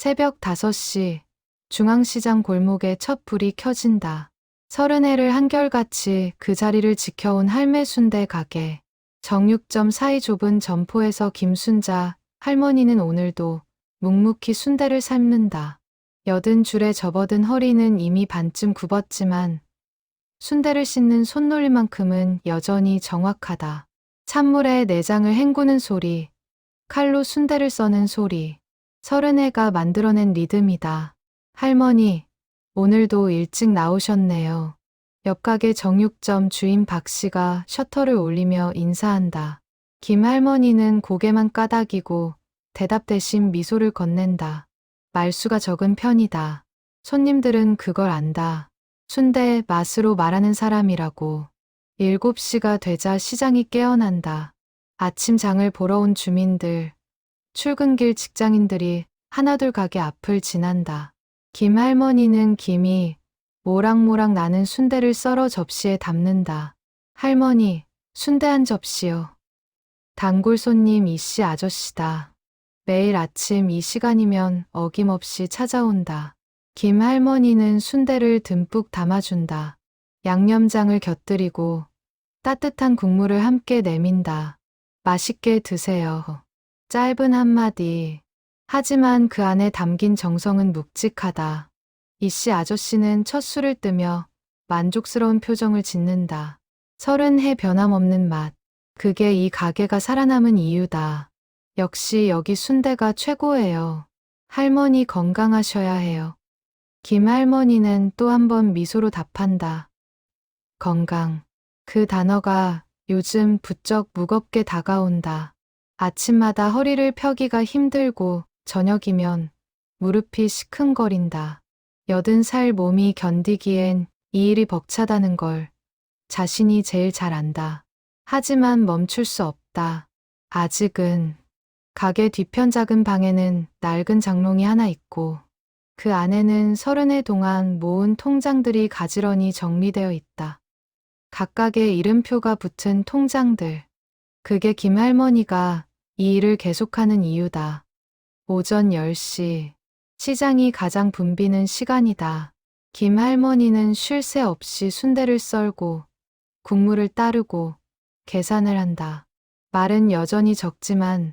새벽 5시 중앙시장 골목에 첫 불이 켜진다. 30해를 한결같이 그 자리를 지켜온 할매 순대 가게. 정육점 사이 좁은 점포에서 김순자 할머니는 오늘도 묵묵히 순대를 삶는다. 여든 줄에 접어든 허리는 이미 반쯤 굽었지만 순대를 씻는 손놀림만큼은 여전히 정확하다. 찬물에 내장을 헹구는 소리, 칼로 순대를 써는 소리, 30해가 만들어낸 리듬이다. 할머니, 오늘도 일찍 나오셨네요. 옆 가게 정육점 주인 박 씨가 셔터를 올리며 인사한다. 김 할머니는 고개만 까닥이고 대답 대신 미소를 건넨다. 말수가 적은 편이다. 손님들은 그걸 안다. 순대 맛으로 말하는 사람이라고. 7시가 되자 시장이 깨어난다. 아침 장을 보러 온 주민들, 출근길 직장인들이 하나둘 가게 앞을 지난다. 김 할머니는 김이 모락모락 나는 순대를 썰어 접시에 담는다. 할머니, 순대 한 접시요. 단골 손님 이씨 아저씨다. 매일 아침 이 시간이면 어김없이 찾아온다. 김 할머니는 순대를 듬뿍 담아준다. 양념장을 곁들이고 따뜻한 국물을 함께 내민다. 맛있게 드세요. 짧은 한마디. 하지만 그 안에 담긴 정성은 묵직하다. 이씨 아저씨는 첫 술을 뜨며 만족스러운 표정을 짓는다. 30해 변함없는 맛. 그게 이 가게가 살아남은 이유다. 역시 여기 순대가 최고예요. 할머니 건강하셔야 해요. 김 할머니는 또 한 번 미소로 답한다. 건강. 그 단어가 요즘 부쩍 무겁게 다가온다. 아침마다 허리를 펴기가 힘들고 저녁이면 무릎이 시큰거린다. 80살 몸이 견디기엔 이 일이 벅차다는 걸 자신이 제일 잘 안다. 하지만 멈출 수 없다. 아직은. 가게 뒤편 작은 방에는 낡은 장롱이 하나 있고 그 안에는 30해 동안 모은 통장들이 가지런히 정리되어 있다. 각각의 이름표가 붙은 통장들. 그게 김 할머니가 이 일을 계속하는 이유다. 오전 10시. 시장이 가장 붐비는 시간이다. 김 할머니는 쉴 새 없이 순대를 썰고 국물을 따르고 계산을 한다. 말은 여전히 적지만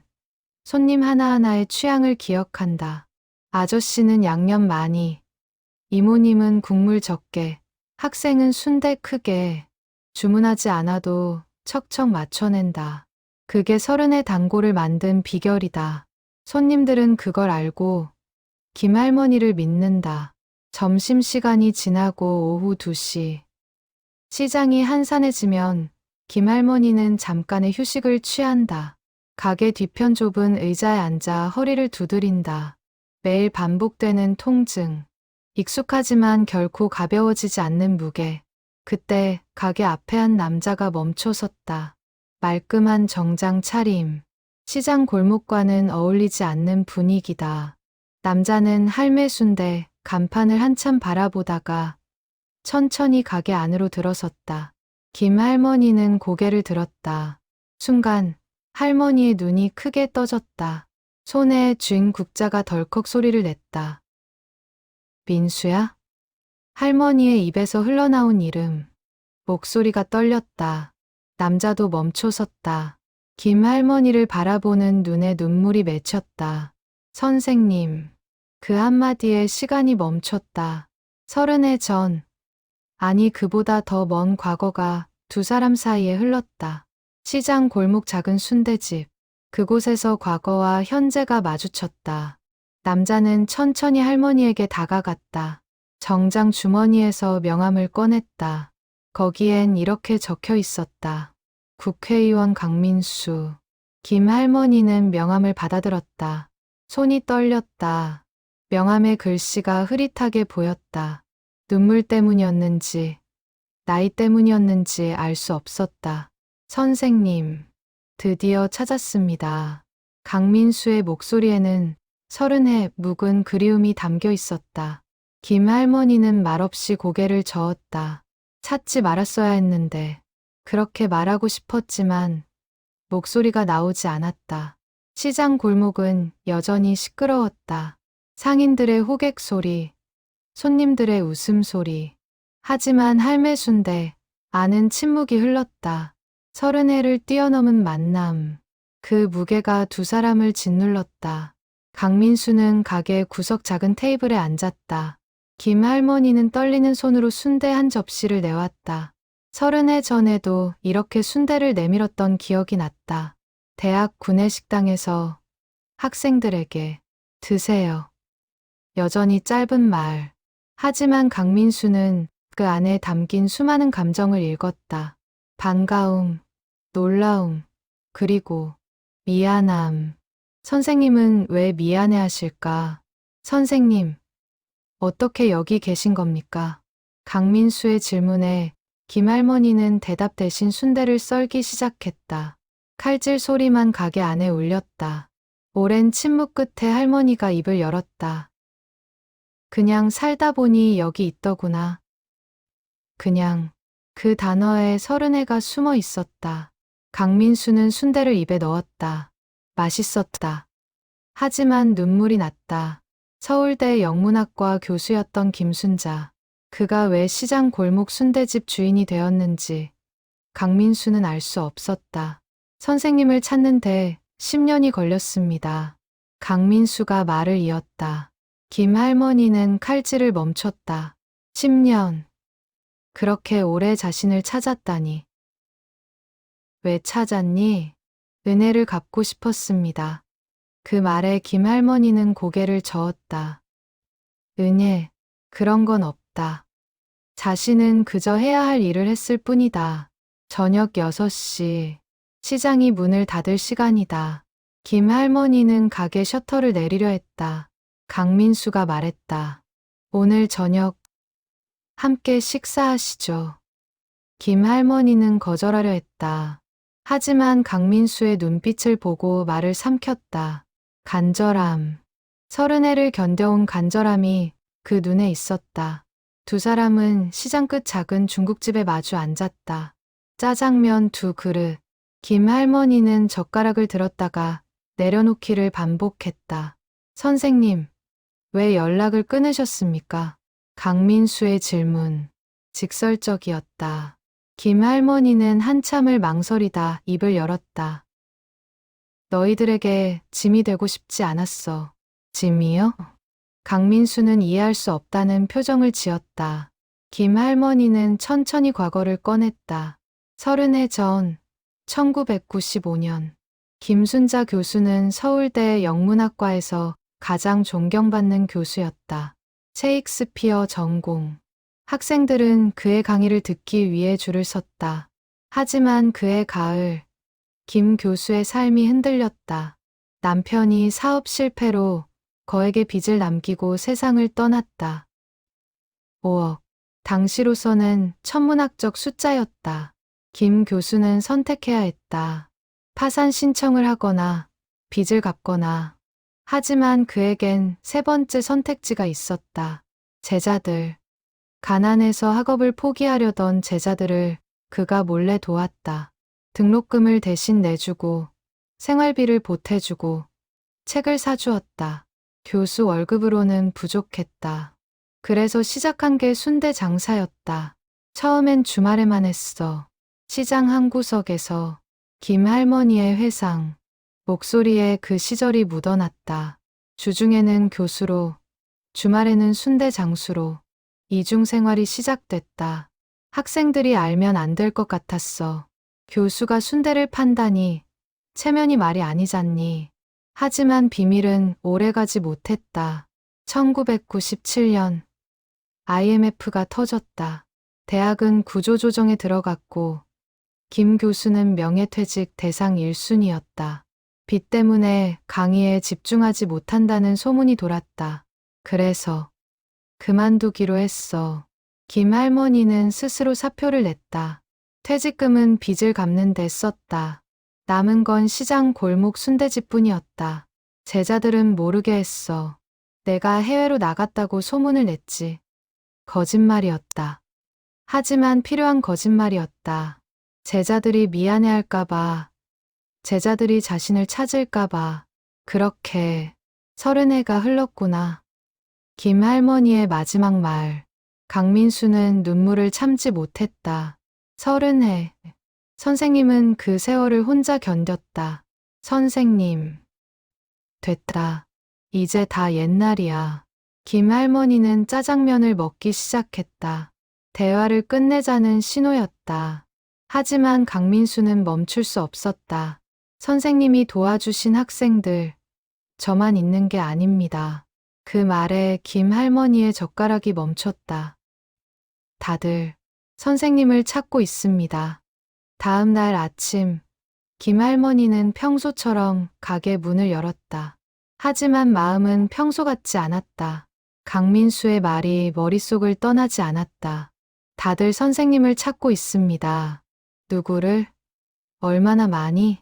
손님 하나하나의 취향을 기억한다. 아저씨는 양념 많이, 이모님은 국물 적게, 학생은 순대 크게. 주문하지 않아도 척척 맞춰낸다. 그게 30의 단골을 만든 비결이다. 손님들은 그걸 알고 김 할머니를 믿는다. 점심시간이 지나고 오후 2시. 시장이 한산해지면 김 할머니는 잠깐의 휴식을 취한다. 가게 뒤편 좁은 의자에 앉아 허리를 두드린다. 매일 반복되는 통증. 익숙하지만 결코 가벼워지지 않는 무게. 그때 가게 앞에 한 남자가 멈춰 섰다. 말끔한 정장 차림. 시장 골목과는 어울리지 않는 분위기다. 남자는 할매 순대 간판을 한참 바라보다가 천천히 가게 안으로 들어섰다. 김 할머니는 고개를 들었다. 순간 할머니의 눈이 크게 떠졌다. 손에 쥔 국자가 덜컥 소리를 냈다. 민수야? 할머니의 입에서 흘러나온 이름. 목소리가 떨렸다. 남자도 멈춰 섰다. 김 할머니를 바라보는 눈에 눈물이 맺혔다. 선생님. 그 한마디에 시간이 멈췄다. 30해 전. 아니 그보다 더 먼 과거가 두 사람 사이에 흘렀다. 시장 골목 작은 순대집. 그곳에서 과거와 현재가 마주쳤다. 남자는 천천히 할머니에게 다가갔다. 정장 주머니에서 명함을 꺼냈다. 거기엔 이렇게 적혀 있었다. 국회의원 강민수. 김 할머니는 명함을 받아들었다. 손이 떨렸다. 명함의 글씨가 흐릿하게 보였다. 눈물 때문이었는지, 나이 때문이었는지 알 수 없었다. 선생님, 드디어 찾았습니다. 강민수의 목소리에는 30해 묵은 그리움이 담겨 있었다. 김 할머니는 말없이 고개를 저었다. 찾지 말았어야 했는데, 그렇게 말하고 싶었지만 목소리가 나오지 않았다. 시장 골목은 여전히 시끄러웠다. 상인들의 호객 소리, 손님들의 웃음소리. 하지만 할매 순대 안은 침묵이 흘렀다. 30해를 뛰어넘은 만남. 그 무게가 두 사람을 짓눌렀다. 강민수는 가게 구석 작은 테이블에 앉았다. 김 할머니는 떨리는 손으로 순대 한 접시를 내왔다. 30해 전에도 이렇게 순대를 내밀었던 기억이 났다. 대학 구내식당에서 학생들에게 드세요. 여전히 짧은 말. 하지만 강민수는 그 안에 담긴 수많은 감정을 읽었다. 반가움, 놀라움, 그리고 미안함. 선생님은 왜 미안해 하실까? 선생님, 어떻게 여기 계신 겁니까? 강민수의 질문에 김할머니는 대답 대신 순대를 썰기 시작했다. 칼질 소리만 가게 안에 울렸다. 오랜 침묵 끝에 할머니가 입을 열었다. 그냥 살다 보니 여기 있더구나. 그냥 그 단어에 30해가 숨어 있었다. 강민수는 순대를 입에 넣었다. 맛있었다. 하지만 눈물이 났다. 서울대 영문학과 교수였던 김순자. 그가 왜 시장 골목 순대집 주인이 되었는지 강민수는 알 수 없었다. 선생님을 찾는데 10년이 걸렸습니다. 강민수가 말을 이었다. 김 할머니는 칼질을 멈췄다. 10년. 그렇게 오래 자신을 찾았다니. 왜 찾았니? 은혜를 갚고 싶었습니다. 그 말에 김 할머니는 고개를 저었다. 은혜, 그런 건 없다. 자신은 그저 해야 할 일을 했을 뿐이다. 저녁 6시, 시장이 문을 닫을 시간이다. 김 할머니는 가게 셔터를 내리려 했다. 강민수가 말했다. 오늘 저녁 함께 식사하시죠. 김 할머니는 거절하려 했다. 하지만 강민수의 눈빛을 보고 말을 삼켰다. 간절함. 30해를 견뎌온 간절함이 그 눈에 있었다. 두 사람은 시장 끝 작은 중국집에 마주 앉았다. 짜장면 2그릇. 김 할머니는 젓가락을 들었다가 내려놓기를 반복했다. 선생님, 왜 연락을 끊으셨습니까? 강민수의 질문. 직설적이었다. 김 할머니는 한참을 망설이다 입을 열었다. 너희들에게 짐이 되고 싶지 않았어. 짐이요? 강민수는 이해할 수 없다는 표정을 지었다. 김 할머니는 천천히 과거를 꺼냈다. 30해 전, 1995년. 김순자 교수는 서울대 영문학과에서 가장 존경받는 교수였다. 셰익스피어 전공. 학생들은 그의 강의를 듣기 위해 줄을 섰다. 하지만 그해 가을, 김 교수의 삶이 흔들렸다. 남편이 사업 실패로 거액의 빚을 남기고 세상을 떠났다. 5억. 당시로서는 천문학적 숫자였다. 김 교수는 선택해야 했다. 파산 신청을 하거나 빚을 갚거나. 하지만 그에겐 세 번째 선택지가 있었다. 제자들. 가난해서 학업을 포기하려던 제자들을 그가 몰래 도왔다. 등록금을 대신 내주고 생활비를 보태주고 책을 사주었다. 교수 월급으로는 부족했다. 그래서 시작한 게 순대 장사였다. 처음엔 주말에만 했어. 시장 한 구석에서 김 할머니의 회상, 목소리에 그 시절이 묻어났다. 주중에는 교수로, 주말에는 순대 장수로 이중 생활이 시작됐다. 학생들이 알면 안 될 것 같았어. 교수가 순대를 판다니 체면이 말이 아니잖니. 하지만 비밀은 오래가지 못했다. 1997년 IMF가 터졌다. 대학은 구조조정에 들어갔고 김 교수는 명예퇴직 대상 1순위였다. 빚 때문에 강의에 집중하지 못한다는 소문이 돌았다. 그래서 그만두기로 했어. 김 할머니는 스스로 사표를 냈다. 퇴직금은 빚을 갚는 데 썼다. 남은 건 시장 골목 순대집뿐이었다. 제자들은 모르게 했어. 내가 해외로 나갔다고 소문을 냈지. 거짓말이었다. 하지만 필요한 거짓말이었다. 제자들이 미안해할까봐, 제자들이 자신을 찾을까봐. 그렇게 30해가 흘렀구나. 김 할머니의 마지막 말. 강민수는 눈물을 참지 못했다. 30해. 선생님은 그 세월을 혼자 견뎠다. 선생님. 됐다. 이제 다 옛날이야. 김 할머니는 짜장면을 먹기 시작했다. 대화를 끝내자는 신호였다. 하지만 강민수는 멈출 수 없었다. 선생님이 도와주신 학생들, 저만 있는 게 아닙니다. 그 말에 김 할머니의 젓가락이 멈췄다. 다들 선생님을 찾고 있습니다. 다음 날 아침, 김 할머니는 평소처럼 가게 문을 열었다. 하지만 마음은 평소 같지 않았다. 강민수의 말이 머릿속을 떠나지 않았다. 다들 선생님을 찾고 있습니다. 누구를? 얼마나 많이?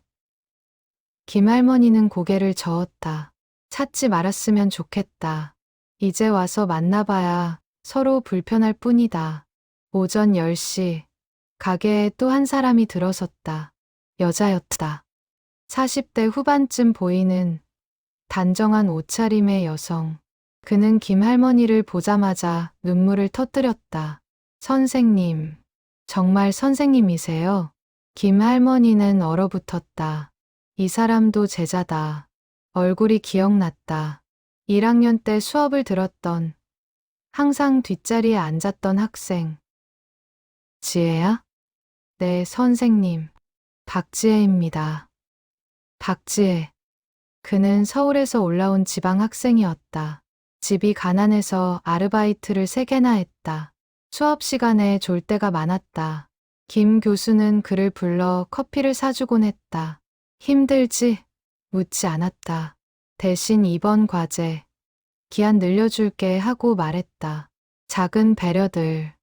김 할머니는 고개를 저었다. 찾지 말았으면 좋겠다. 이제 와서 만나봐야 서로 불편할 뿐이다. 오전 10시, 가게에 또 한 사람이 들어섰다. 여자였다. 40대 후반쯤 보이는 단정한 옷차림의 여성. 그는 김 할머니를 보자마자 눈물을 터뜨렸다. 선생님, 정말 선생님이세요? 김 할머니는 얼어붙었다. 이 사람도 제자다. 얼굴이 기억났다. 1학년 때 수업을 들었던, 항상 뒷자리에 앉았던 학생. 지혜야? 네, 선생님. 박지혜입니다. 박지혜. 그는 서울에서 올라온 지방 학생이었다. 집이 가난해서 아르바이트를 3개나 했다. 수업 시간에 졸 때가 많았다. 김 교수는 그를 불러 커피를 사주곤 했다. 힘들지? 묻지 않았다. 대신 이번 과제, 기한 늘려줄게 하고 말했다. 작은 배려들.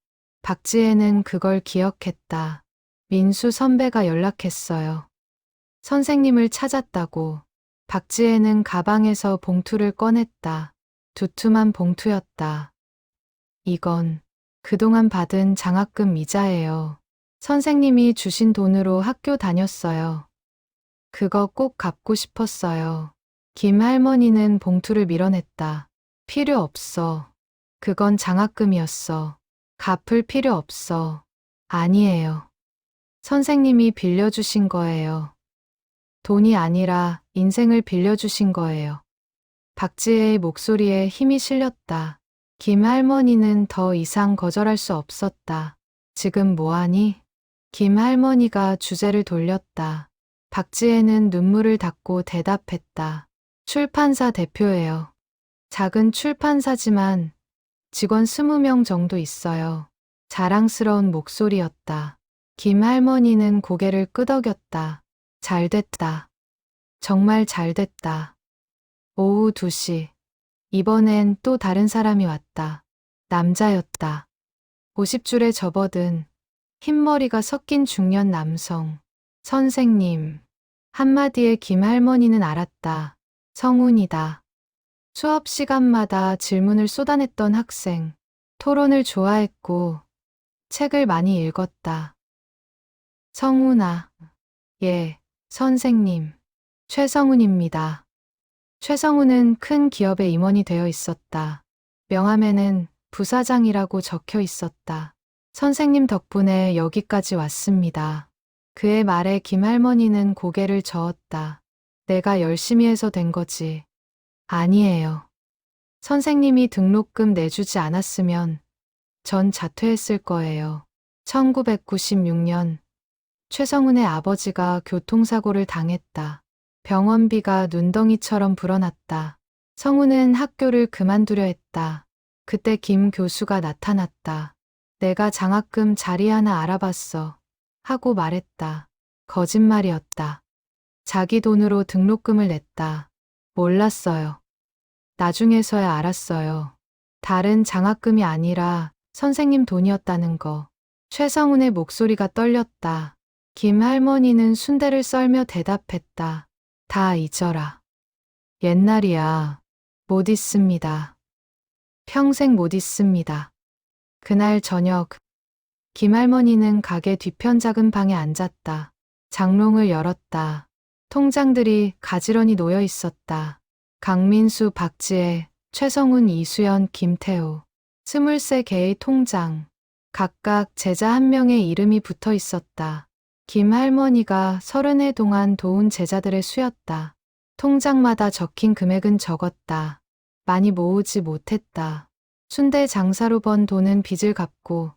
박지혜는 그걸 기억했다. 민수 선배가 연락했어요. 선생님을 찾았다고. 박지혜는 가방에서 봉투를 꺼냈다. 두툼한 봉투였다. 이건 그동안 받은 장학금 이자예요. 선생님이 주신 돈으로 학교 다녔어요. 그거 꼭 갚고 싶었어요. 김 할머니는 봉투를 밀어냈다. 필요 없어. 그건 장학금이었어. 갚을 필요 없어. 아니에요. 선생님이 빌려주신 거예요. 돈이 아니라 인생을 빌려주신 거예요. 박지혜의 목소리에 힘이 실렸다. 김 할머니는 더 이상 거절할 수 없었다. 지금 뭐하니? 김 할머니가 주제를 돌렸다. 박지혜는 눈물을 닦고 대답했다. 출판사 대표예요. 작은 출판사지만 직원 20명 정도 있어요. 자랑스러운 목소리였다. 김 할머니는 고개를 끄덕였다. 잘됐다. 정말 잘됐다. 오후 2시. 이번엔 또 다른 사람이 왔다. 남자였다. 50줄에 접어든 흰머리가 섞인 중년 남성. 선생님. 한마디에 김 할머니는 알았다. 성훈이다. 수업 시간마다 질문을 쏟아냈던 학생. 토론을 좋아했고 책을 많이 읽었다. 성훈아. 예, 선생님. 최성훈입니다. 최성훈은 큰 기업의 임원이 되어 있었다. 명함에는 부사장이라고 적혀 있었다. 선생님 덕분에 여기까지 왔습니다. 그의 말에 김 할머니는 고개를 저었다. 내가 열심히 해서 된 거지. 아니에요. 선생님이 등록금 내주지 않았으면 전 자퇴했을 거예요. 1996년 최성훈의 아버지가 교통사고를 당했다. 병원비가 눈덩이처럼 불어났다. 성훈은 학교를 그만두려 했다. 그때 김 교수가 나타났다. 내가 장학금 자리 하나 알아봤어. 하고 말했다. 거짓말이었다. 자기 돈으로 등록금을 냈다. 몰랐어요. 나중에서야 알았어요. 다른 장학금이 아니라 선생님 돈이었다는 거. 최성훈의 목소리가 떨렸다. 김 할머니는 순대를 썰며 대답했다. 다 잊어라. 옛날이야. 못 잊습니다. 평생 못 잊습니다. 그날 저녁, 김 할머니는 가게 뒤편 작은 방에 앉았다. 장롱을 열었다. 통장들이 가지런히 놓여 있었다. 강민수, 박지혜, 최성훈, 이수연, 김태우. 23개의 통장. 각각 제자 한 명의 이름이 붙어 있었다. 김 할머니가 30해 동안 도운 제자들의 수였다. 통장마다 적힌 금액은 적었다. 많이 모으지 못했다. 순대 장사로 번 돈은 빚을 갚고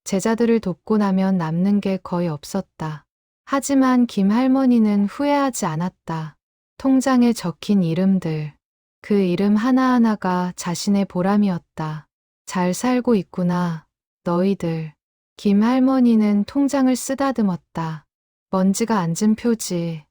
제자들을 돕고 나면 남는 게 거의 없었다. 하지만 김 할머니는 후회하지 않았다. 통장에 적힌 이름들, 그 이름 하나하나가 자신의 보람이었다. 잘 살고 있구나, 너희들. 김 할머니는 통장을 쓰다듬었다. 먼지가 앉은 표지.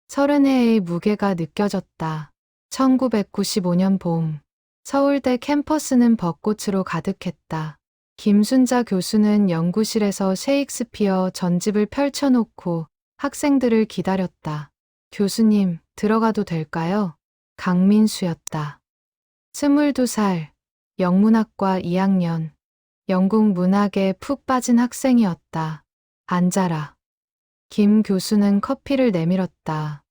30회의 무게가 느껴졌다. 1995년 봄. 서울대 캠퍼스는 벚꽃으로 가득했다. 김순자 교수는 연구실에서 셰익스피어 전집을 펼쳐놓고 학생들을 기다렸다. 교수님, 들어가도 될까요? 강민수였다. 22살, 영문학과 2학년. 영국 문학에 푹 빠진 학생이었다. 앉아라. 김 교수는 커피를 내밀었다.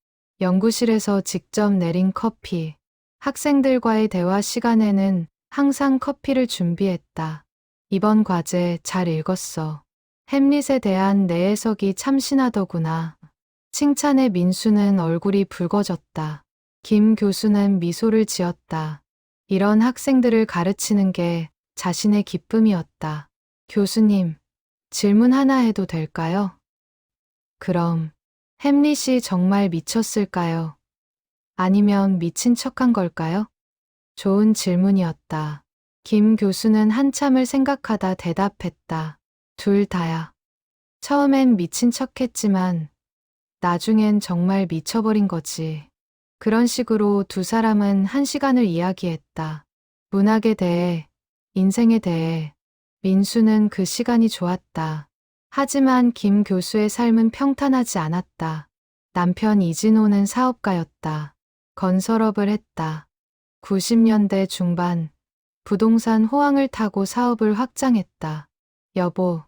연구실에서 직접 내린 커피. 학생들과의 대화 시간에는 항상 커피를 준비했다. 이번 과제 잘 읽었어. 햄릿에 대한 내 해석이 참신하더구나. 칭찬에 민수는 얼굴이 붉어졌다. 김 교수는 미소를 지었다. 이런 학생들을 가르치는 게 자신의 기쁨이었다. 교수님, 질문 하나 해도 될까요? 그럼, 햄릿이 정말 미쳤을까요? 아니면 미친 척한 걸까요? 좋은 질문이었다. 김 교수는 한참을 생각하다 대답했다. 둘 다야. 처음엔 미친 척했지만 나중엔 정말 미쳐버린 거지. 그런 식으로 두 사람은 1시간을 이야기했다. 문학에 대해, 인생에 대해. 민수는 그 시간이 좋았다. 하지만 김 교수의 삶은 평탄하지 않았다. 남편 이진호는 사업가였다. 건설업을 했다. 90년대 중반 부동산 호황을 타고 사업을 확장했다. 여보,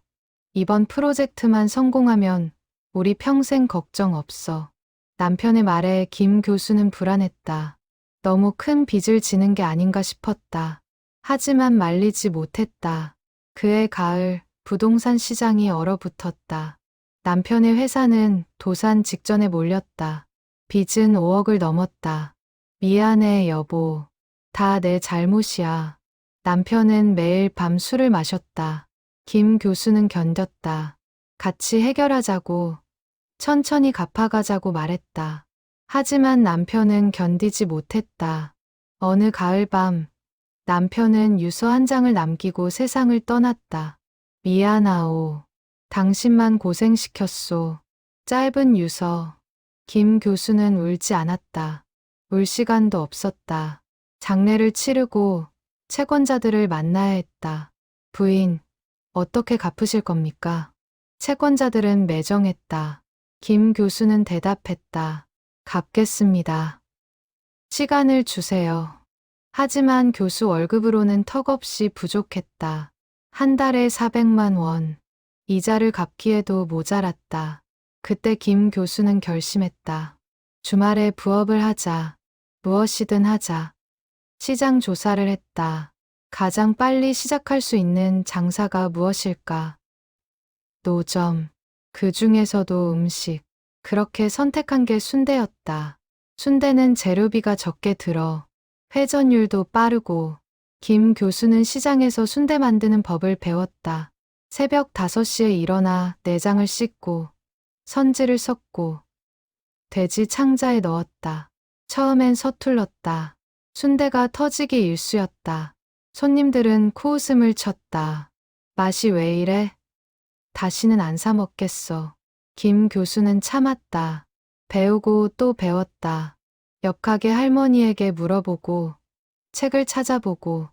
이번 프로젝트만 성공하면 우리 평생 걱정 없어. 남편의 말에 김 교수는 불안했다. 너무 큰 빚을 지는 게 아닌가 싶었다. 하지만 말리지 못했다. 그해 가을 부동산 시장이 얼어붙었다. 남편의 회사는 도산 직전에 몰렸다. 빚은 5억을 넘었다. 미안해, 여보. 다 내 잘못이야. 남편은 매일 밤 술을 마셨다. 김 교수는 견뎠다. 같이 해결하자고, 천천히 갚아가자고 말했다. 하지만 남편은 견디지 못했다. 어느 가을 밤, 남편은 유서 한 장을 남기고 세상을 떠났다. 미안하오. 당신만 고생시켰소. 짧은 유서. 김 교수는 울지 않았다. 울 시간도 없었다. 장례를 치르고 채권자들을 만나야 했다. 부인, 어떻게 갚으실 겁니까? 채권자들은 매정했다. 김 교수는 대답했다. 갚겠습니다. 시간을 주세요. 하지만 교수 월급으로는 턱없이 부족했다. 한 달에 400만 원. 이자를 갚기에도 모자랐다. 그때 김 교수는 결심했다. 주말에 부업을 하자. 무엇이든 하자. 시장 조사를 했다. 가장 빨리 시작할 수 있는 장사가 무엇일까? 노점. 그 중에서도 음식. 그렇게 선택한 게 순대였다. 순대는 재료비가 적게 들어 회전율도 빠르고 김 교수는 시장에서 순대 만드는 법을 배웠다. 새벽 5시에 일어나 내장을 씻고 선지를 섞고 돼지 창자에 넣었다. 처음엔 서툴렀다. 순대가 터지기 일쑤였다. 손님들은 코웃음을 쳤다. 맛이 왜 이래? 다시는 안 사 먹겠어. 김 교수는 참았다. 배우고 또 배웠다. 옆가게 할머니에게 물어보고 책을 찾아보고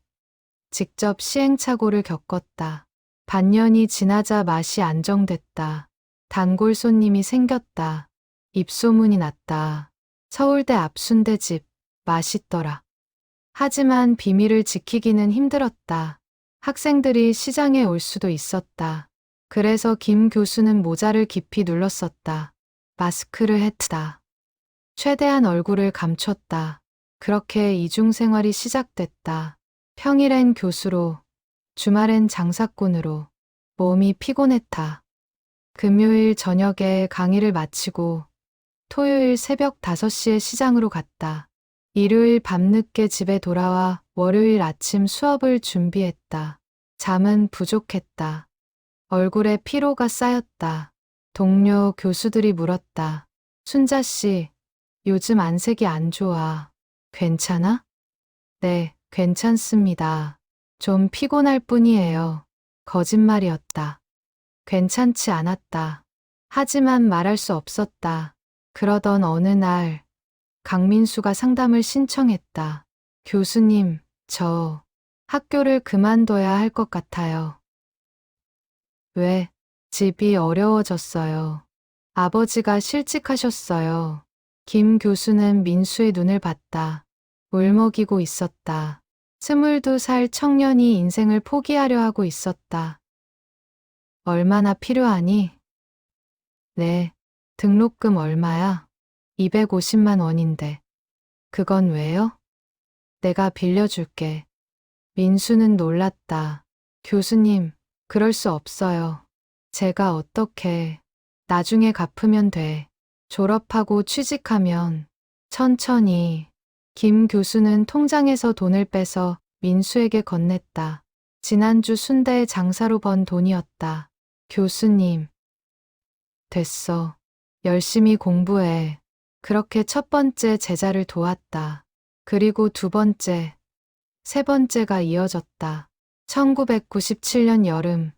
직접 시행착오를 겪었다. 반년이 지나자 맛이 안정됐다. 단골 손님이 생겼다. 입소문이 났다. 서울대 앞 순대집 맛있더라. 하지만 비밀을 지키기는 힘들었다. 학생들이 시장에 올 수도 있었다. 그래서 김 교수는 모자를 깊이 눌렀었다. 마스크를 했다. 최대한 얼굴을 감췄다. 그렇게 이중생활이 시작됐다. 평일엔 교수로, 주말엔 장사꾼으로. 몸이 피곤했다. 금요일 저녁에 강의를 마치고 토요일 새벽 5시에 시장으로 갔다. 일요일 밤늦게 집에 돌아와 월요일 아침 수업을 준비했다. 잠은 부족했다. 얼굴에 피로가 쌓였다. 동료 교수들이 물었다. 순자 씨, 요즘 안색이 안 좋아. 괜찮아? 네, 괜찮습니다. 좀 피곤할 뿐이에요. 거짓말이었다. 괜찮지 않았다. 하지만 말할 수 없었다. 그러던 어느 날, 강민수가 상담을 신청했다. 교수님, 저 학교를 그만둬야 할 것 같아요. 왜? 집이 어려워졌어요. 아버지가 실직하셨어요. 김 교수는 민수의 눈을 봤다. 울먹이고 있었다. 22살 청년이 인생을 포기하려 하고 있었다. 얼마나 필요하니? 네, 등록금 얼마야? 250만 원인데. 그건 왜요? 내가 빌려줄게. 민수는 놀랐다. 교수님, 그럴 수 없어요. 제가 어떻게, 나중에 갚으면 돼. 졸업하고 취직하면, 천천히. 김 교수는 통장에서 돈을 빼서 민수에게 건넸다. 지난주 순대 장사로 번 돈이었다. 교수님. 됐어. 열심히 공부해. 그렇게 첫 번째 제자를 도왔다. 그리고 두 번째, 세 번째가 이어졌다. 1997년 여름,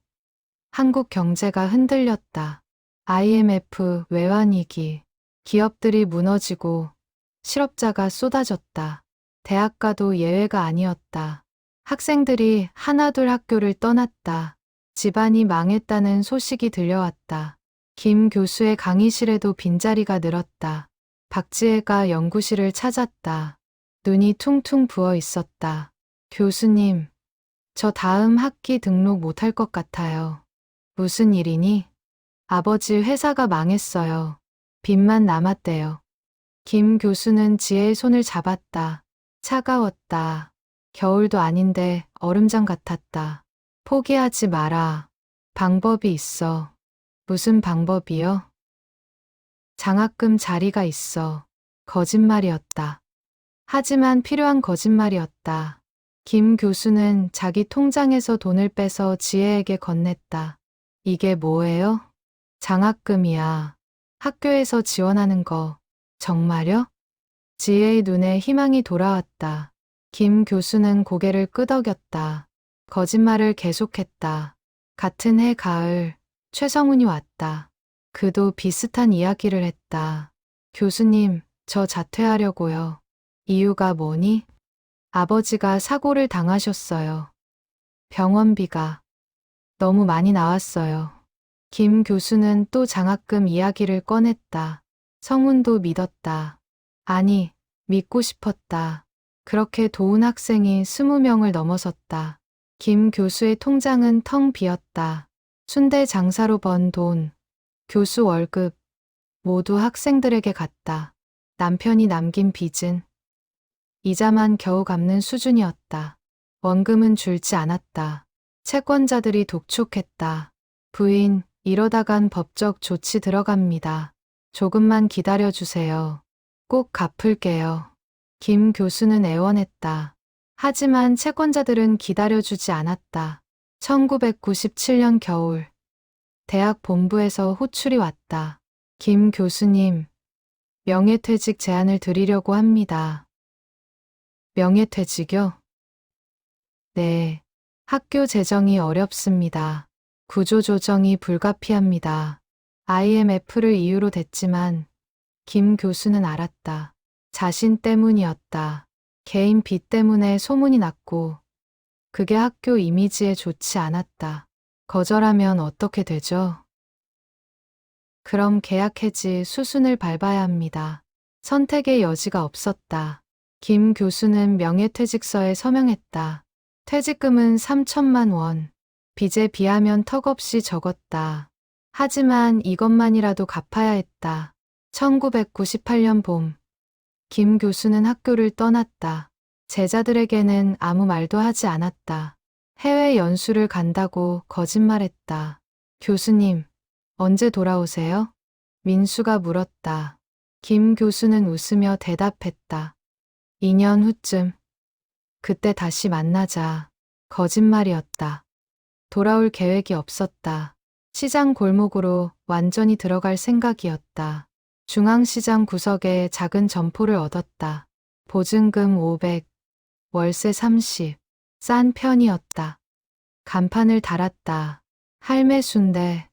한국 경제가 흔들렸다. IMF 외환위기, 기업들이 무너지고 실업자가 쏟아졌다. 대학가도 예외가 아니었다. 학생들이 하나둘 학교를 떠났다. 집안이 망했다는 소식이 들려왔다. 김 교수의 강의실에도 빈자리가 늘었다. 박지혜가 연구실을 찾았다. 눈이 퉁퉁 부어 있었다. 교수님, 저 다음 학기 등록 못할 것 같아요. 무슨 일이니? 아버지 회사가 망했어요. 빚만 남았대요. 김 교수는 지혜의 손을 잡았다. 차가웠다. 겨울도 아닌데 얼음장 같았다. 포기하지 마라. 방법이 있어. 무슨 방법이요? 장학금 자리가 있어. 거짓말이었다. 하지만 필요한 거짓말이었다. 김 교수는 자기 통장에서 돈을 빼서 지혜에게 건넸다. 이게 뭐예요? 장학금이야. 학교에서 지원하는 거. 정말요? 지혜의 눈에 희망이 돌아왔다. 김 교수는 고개를 끄덕였다. 거짓말을 계속했다. 같은 해 가을, 최성훈이 왔다. 그도 비슷한 이야기를 했다. 교수님, 저 자퇴하려고요. 이유가 뭐니? 아버지가 사고를 당하셨어요. 병원비가 너무 많이 나왔어요. 김 교수는 또 장학금 이야기를 꺼냈다. 성훈도 믿었다. 아니, 믿고 싶었다. 그렇게 도운 학생이 20명을 넘어섰다. 김 교수의 통장은 텅 비었다. 순대 장사로 번 돈, 교수 월급, 모두 학생들에게 갔다. 남편이 남긴 빚은 이자만 겨우 갚는 수준이었다. 원금은 줄지 않았다. 채권자들이 독촉했다. 부인, 이러다간 법적 조치 들어갑니다. 조금만 기다려주세요. 꼭 갚을게요. 김 교수는 애원했다. 하지만 채권자들은 기다려주지 않았다. 1997년 겨울, 대학 본부에서 호출이 왔다. 김 교수님, 명예퇴직 제안을 드리려고 합니다. 명예퇴직요? 네, 학교 재정이 어렵습니다. 구조조정이 불가피합니다. IMF를 이유로 댔지만 김 교수는 알았다. 자신 때문이었다. 개인 빚 때문에 소문이 났고 그게 학교 이미지에 좋지 않았다. 거절하면 어떻게 되죠? 그럼 계약 해지 수순을 밟아야 합니다. 선택의 여지가 없었다. 김 교수는 명예퇴직서에 서명했다. 퇴직금은 3천만 원. 빚에 비하면 턱없이 적었다. 하지만 이것만이라도 갚아야 했다. 1998년 봄, 김 교수는 학교를 떠났다. 제자들에게는 아무 말도 하지 않았다. 해외 연수를 간다고 거짓말했다. 교수님, 언제 돌아오세요? 민수가 물었다. 김 교수는 웃으며 대답했다. 2년 후쯤. 그때 다시 만나자. 거짓말이었다. 돌아올 계획이 없었다. 시장 골목으로 완전히 들어갈 생각이었다. 중앙시장 구석에 작은 점포를 얻었다. 보증금 500, 월세 30. 싼 편이었다. 간판을 달았다. 할매 순대.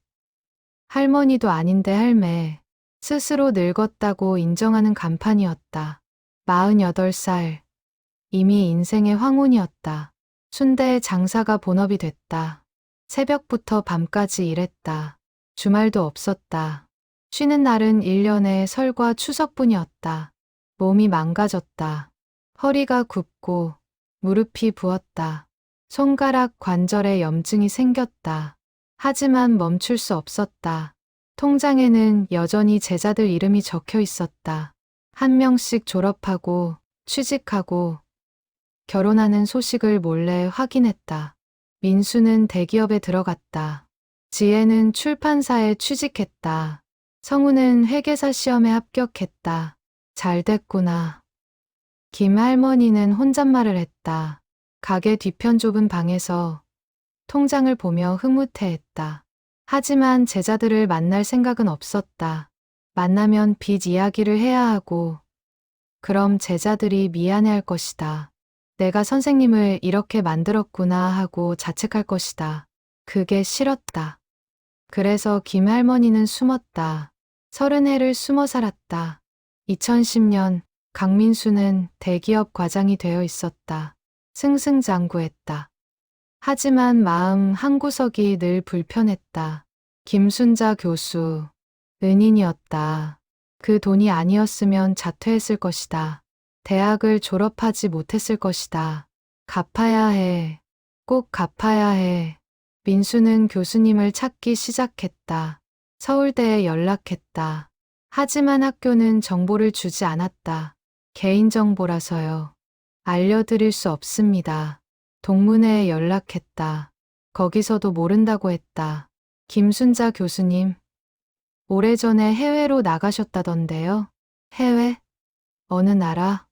할머니도 아닌데 할매. 스스로 늙었다고 인정하는 간판이었다. 48살. 이미 인생의 황혼이었다. 순대의 장사가 본업이 됐다. 새벽부터 밤까지 일했다. 주말도 없었다. 쉬는 날은 1년에 설과 추석뿐이었다. 몸이 망가졌다. 허리가 굽고 무릎이 부었다. 손가락 관절에 염증이 생겼다. 하지만 멈출 수 없었다. 통장에는 여전히 제자들 이름이 적혀 있었다. 한 명씩 졸업하고 취직하고 결혼하는 소식을 몰래 확인했다. 민수는 대기업에 들어갔다. 지혜는 출판사에 취직했다. 성우는 회계사 시험에 합격했다. 잘 됐구나. 김 할머니는 혼잣말을 했다. 가게 뒤편 좁은 방에서 통장을 보며 흐뭇해했다. 하지만 제자들을 만날 생각은 없었다. 만나면 빚 이야기를 해야 하고, 그럼 제자들이 미안해할 것이다. 내가 선생님을 이렇게 만들었구나 하고 자책할 것이다. 그게 싫었다. 그래서 김 할머니는 숨었다. 30해를 숨어 살았다. 2010년 강민수는 대기업 과장이 되어 있었다. 승승장구했다. 하지만 마음 한구석이 늘 불편했다. 김순자 교수, 은인이었다. 그 돈이 아니었으면 자퇴했을 것이다. 대학을 졸업하지 못했을 것이다. 갚아야 해. 꼭 갚아야 해. 민수는 교수님을 찾기 시작했다. 서울대에 연락했다. 하지만 학교는 정보를 주지 않았다. 개인정보라서요. 알려드릴 수 없습니다. 동문회에 연락했다. 거기서도 모른다고 했다. 김순자 교수님, 오래전에 해외로 나가셨다던데요? 해외? 어느 나라?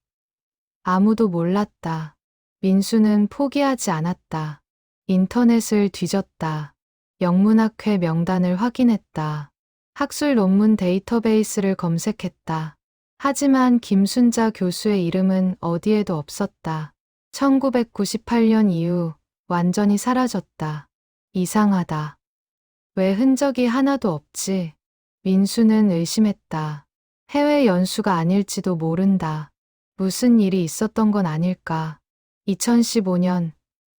아무도 몰랐다. 민수는 포기하지 않았다. 인터넷을 뒤졌다. 영문학회 명단을 확인했다. 학술 논문 데이터베이스를 검색했다. 하지만 김순자 교수의 이름은 어디에도 없었다. 1998년 이후 완전히 사라졌다. 이상하다. 왜 흔적이 하나도 없지? 민수는 의심했다. 해외 연수가 아닐지도 모른다. 무슨 일이 있었던 건 아닐까. 2015년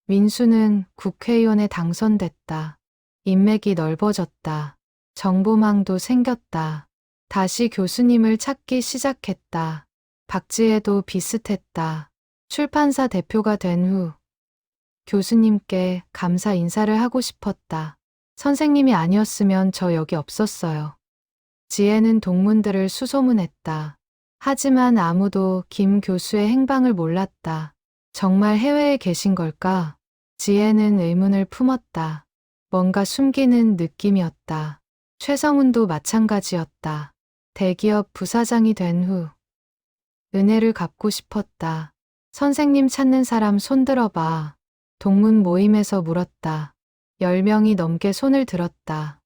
민수는 국회의원에 당선됐다. 인맥이 넓어졌다. 정보망도 생겼다. 다시 교수님을 찾기 시작했다. 박지혜도 비슷했다. 출판사 대표가 된 후 교수님께 감사 인사를 하고 싶었다. 선생님이 아니었으면 저 여기 없었어요. 지혜는 동문들을 수소문했다. 하지만 아무도 김 교수의 행방을 몰랐다. 정말 해외에 계신 걸까? 지혜는 의문을 품었다. 뭔가 숨기는 느낌이었다. 최성훈도 마찬가지였다. 대기업 부사장이 된 후 은혜를 갚고 싶었다. 선생님 찾는 사람 손들어봐. 동문 모임에서 물었다. 10명이 넘게 손을 들었다.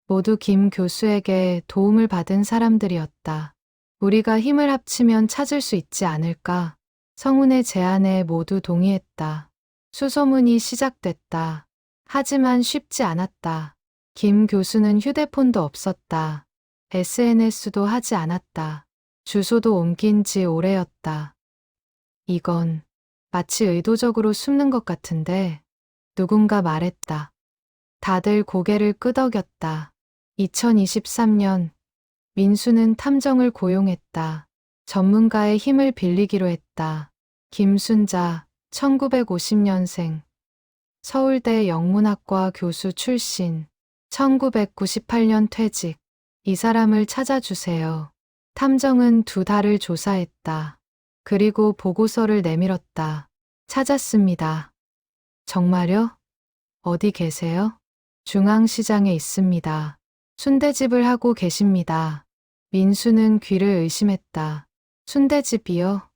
모두 김 교수에게 도움을 받은 사람들이었다. 우리가 힘을 합치면 찾을 수 있지 않을까? 성운의 제안에 모두 동의했다. 수소문이 시작됐다. 하지만 쉽지 않았다. 김 교수는 휴대폰도 없었다. SNS도 하지 않았다. 주소도 옮긴 지 오래였다. 이건 마치 의도적으로 숨는 것 같은데 누군가 말했다. 다들 고개를 끄덕였다. 2023년 민수는 탐정을 고용했다. 전문가의 힘을 빌리기로 했다. 김순자, 1950년생. 서울대 영문학과 교수 출신. 1998년 퇴직. 이 사람을 찾아주세요. 탐정은 2달을 조사했다. 그리고 보고서를 내밀었다. 찾았습니다. 정말요? 어디 계세요? 중앙시장에 있습니다. 순대집을 하고 계십니다. 민수는 귀를 의심했다. 순대집이요?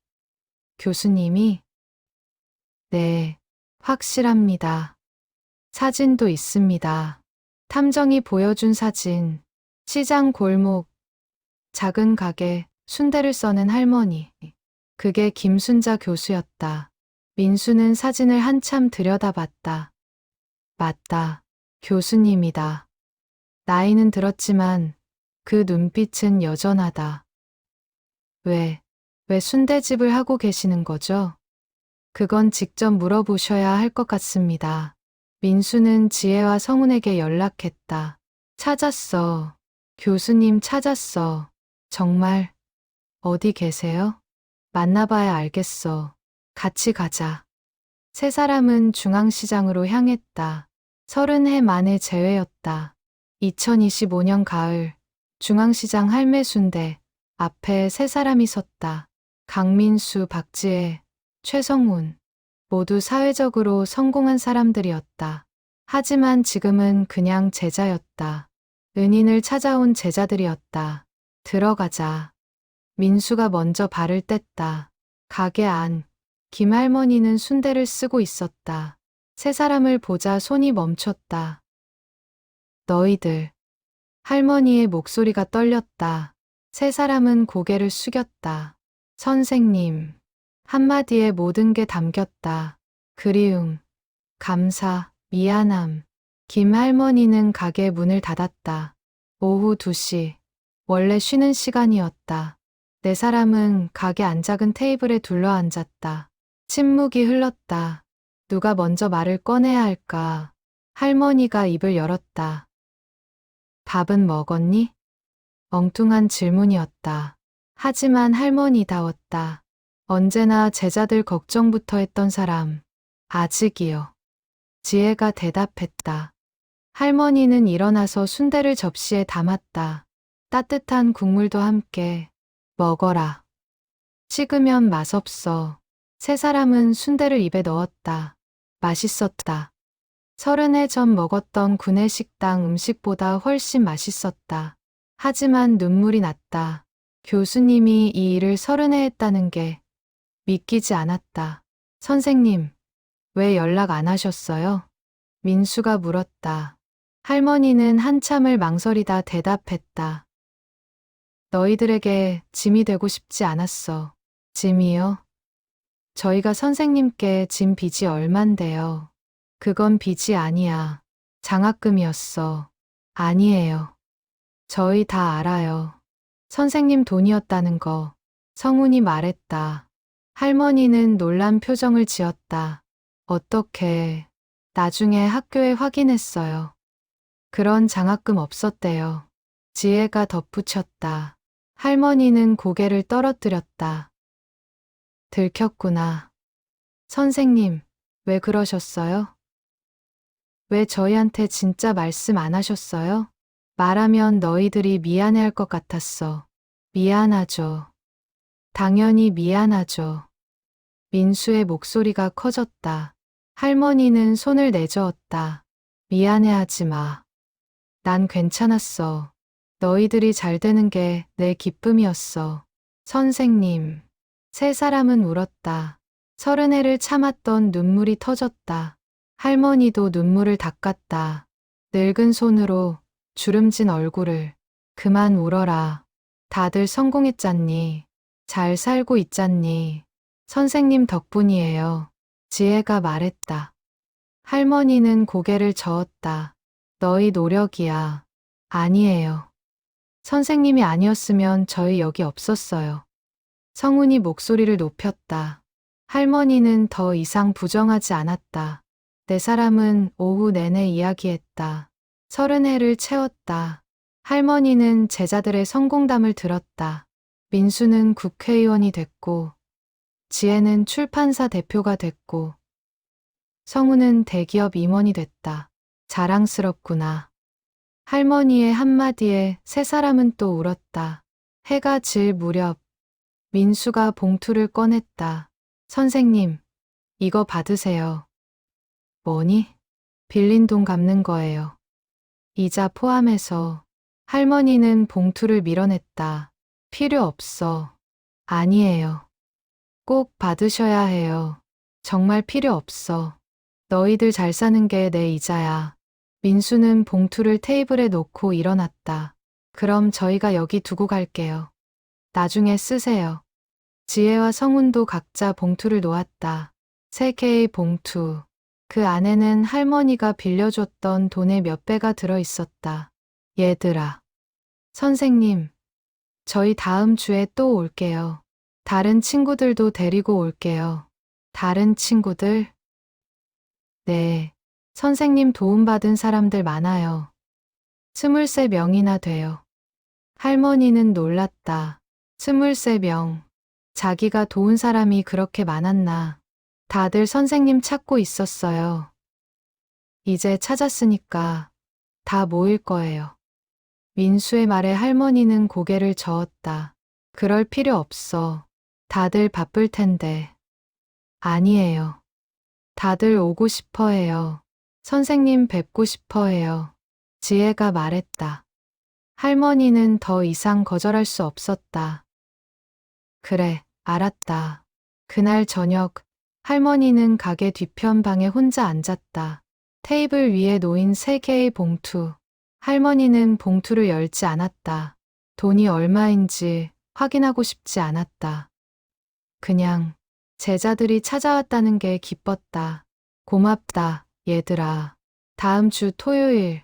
교수님이? 네, 확실합니다. 사진도 있습니다. 탐정이 보여준 사진. 시장 골목, 작은 가게, 순대를 써는 할머니. 그게 김순자 교수였다. 민수는 사진을 한참 들여다봤다. 맞다. 교수님이다. 나이는 들었지만 그 눈빛은 여전하다. 왜 순대집을 하고 계시는 거죠? 그건 직접 물어보셔야 할 것 같습니다. 민수는 지혜와 성훈에게 연락했다. 찾았어. 교수님 찾았어. 정말? 어디 계세요? 만나봐야 알겠어. 같이 가자. 세 사람은 중앙시장으로 향했다. 30해 만의 재회였다. 2025년 가을, 중앙시장 할매순대 앞에 세 사람이 섰다. 강민수, 박지혜, 최성훈. 모두 사회적으로 성공한 사람들이었다. 하지만 지금은 그냥 제자였다. 은인을 찾아온 제자들이었다. 들어가자. 민수가 먼저 발을 뗐다. 가게 안. 김할머니는 순대를 쓰고 있었다. 세 사람을 보자 손이 멈췄다. 너희들. 할머니의 목소리가 떨렸다. 세 사람은 고개를 숙였다. 선생님. 한마디에 모든 게 담겼다. 그리움, 감사, 미안함. 김할머니는 가게 문을 닫았다. 오후 2시. 원래 쉬는 시간이었다. 네 사람은 가게 안작은 테이블에 둘러앉았다. 침묵이 흘렀다. 누가 먼저 말을 꺼내야 할까? 할머니가 입을 열었다. 밥은 먹었니? 엉뚱한 질문이었다. 하지만 할머니다웠다. 언제나 제자들 걱정부터 했던 사람. 아직이요. 지혜가 대답했다. 할머니는 일어나서 순대를 접시에 담았다. 따뜻한 국물도 함께. 먹어라. 식으면 맛없어. 세 사람은 순대를 입에 넣었다. 맛있었다. 30해 전 먹었던 구내식당 음식보다 훨씬 맛있었다. 하지만 눈물이 났다. 교수님이 이 일을 30해 했다는 게 믿기지 않았다. 선생님, 왜 연락 안 하셨어요? 민수가 물었다. 할머니는 한참을 망설이다 대답했다. 너희들에게 짐이 되고 싶지 않았어. 짐이요? 저희가 선생님께 진 빚이 얼만데요. 그건 빚이 아니야. 장학금이었어. 아니에요. 저희 다 알아요. 선생님 돈이었다는 거. 성훈이 말했다. 할머니는 놀란 표정을 지었다. 어떻게? 나중에 학교에 확인했어요. 그런 장학금 없었대요. 지혜가 덧붙였다. 할머니는 고개를 떨어뜨렸다. 들켰구나. 선생님, 왜 그러셨어요? 왜 저희한테 진짜 말씀 안 하셨어요? 말하면 너희들이 미안해할 것 같았어. 미안하죠. 당연히 미안하죠. 민수의 목소리가 커졌다. 할머니는 손을 내저었다. 미안해하지 마. 난 괜찮았어. 너희들이 잘 되는 게 내 기쁨이었어. 선생님. 세 사람은 울었다. 30해를 참았던 눈물이 터졌다. 할머니도 눈물을 닦았다. 늙은 손으로 주름진 얼굴을. 그만 울어라. 다들 성공했잖니. 잘 살고 있잖니. 선생님 덕분이에요. 지혜가 말했다. 할머니는 고개를 저었다. 너희 노력이야. 아니에요. 선생님이 아니었으면 저희 여기 없었어요. 성훈이 목소리를 높였다. 할머니는 더 이상 부정하지 않았다. 네 사람은 오후 내내 이야기했다. 30해를 채웠다. 할머니는 제자들의 성공담을 들었다. 민수는 국회의원이 됐고, 지혜는 출판사 대표가 됐고, 성우는 대기업 임원이 됐다. 자랑스럽구나. 할머니의 한마디에 세 사람은 또 울었다. 해가 질 무렵 민수가 봉투를 꺼냈다. 선생님, 이거 받으세요. 뭐니? 빌린 돈 갚는 거예요. 이자 포함해서. 할머니는 봉투를 밀어냈다. 필요 없어. 아니에요. 꼭 받으셔야 해요. 정말 필요 없어. 너희들 잘 사는 게 내 이자야. 민수는 봉투를 테이블에 놓고 일어났다. 그럼 저희가 여기 두고 갈게요. 나중에 쓰세요. 지혜와 성훈도 각자 봉투를 놓았다. 3개의 봉투. 그 안에는 할머니가 빌려줬던 돈의 몇 배가 들어 있었다. 얘들아. 선생님, 저희 다음 주에 또 올게요. 다른 친구들도 데리고 올게요. 다른 친구들? 네. 선생님 도움받은 사람들 많아요. 23명이나 돼요. 할머니는 놀랐다. 23명. 자기가 도운 사람이 그렇게 많았나. 다들 선생님 찾고 있었어요. 이제 찾았으니까 다 모일 거예요. 민수의 말에 할머니는 고개를 저었다. 그럴 필요 없어. 다들 바쁠 텐데. 아니에요. 다들 오고 싶어 해요. 선생님 뵙고 싶어 해요. 지혜가 말했다. 할머니는 더 이상 거절할 수 없었다. 그래, 알았다. 그날 저녁, 할머니는 가게 뒤편 방에 혼자 앉았다. 테이블 위에 놓인 3개의 봉투. 할머니는 봉투를 열지 않았다. 돈이 얼마인지 확인하고 싶지 않았다. 그냥 제자들이 찾아왔다는 게 기뻤다. 고맙다, 얘들아. 다음 주 토요일,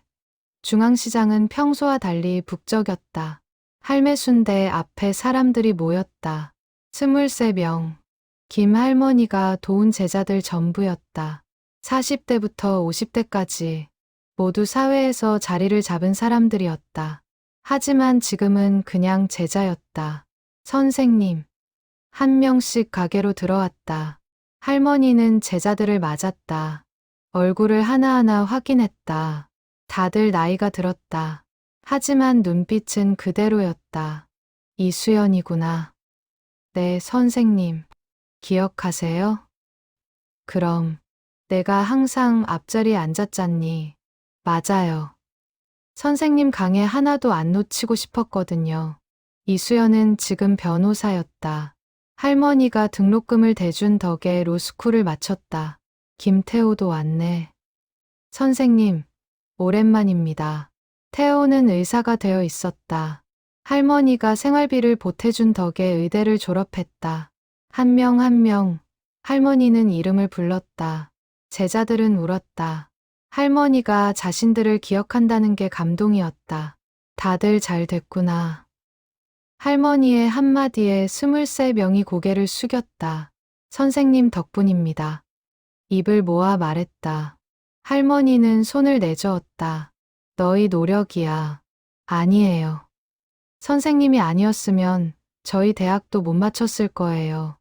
중앙시장은 평소와 달리 북적였다. 할매순대 앞에 사람들이 모였다. 23명. 김 할머니가 도운 제자들 전부였다. 40대부터 50대까지 모두 사회에서 자리를 잡은 사람들이었다. 하지만 지금은 그냥 제자였다. 선생님. 한 명씩 가게로 들어왔다. 할머니는 제자들을 맞았다. 얼굴을 하나하나 확인했다. 다들 나이가 들었다. 하지만 눈빛은 그대로였다. 이수연이구나. 네, 선생님. 기억하세요? 그럼 내가 항상 앞자리에 앉았잖니. 맞아요. 선생님 강의 하나도 안 놓치고 싶었거든요. 이수연은 지금 변호사였다. 할머니가 등록금을 대준 덕에 로스쿨을 마쳤다. 김태호도 왔네. 선생님, 오랜만입니다. 태호는 의사가 되어 있었다. 할머니가 생활비를 보태준 덕에 의대를 졸업했다. 한 명 한 명, 할머니는 이름을 불렀다. 제자들은 울었다. 할머니가 자신들을 기억한다는 게 감동이었다. 다들 잘 됐구나. 할머니의 한마디에 23명이 고개를 숙였다. 선생님 덕분입니다. 입을 모아 말했다. 할머니는 손을 내저었다. 너희 노력이야. 아니에요. 선생님이 아니었으면 저희 대학도 못 마쳤을 거예요.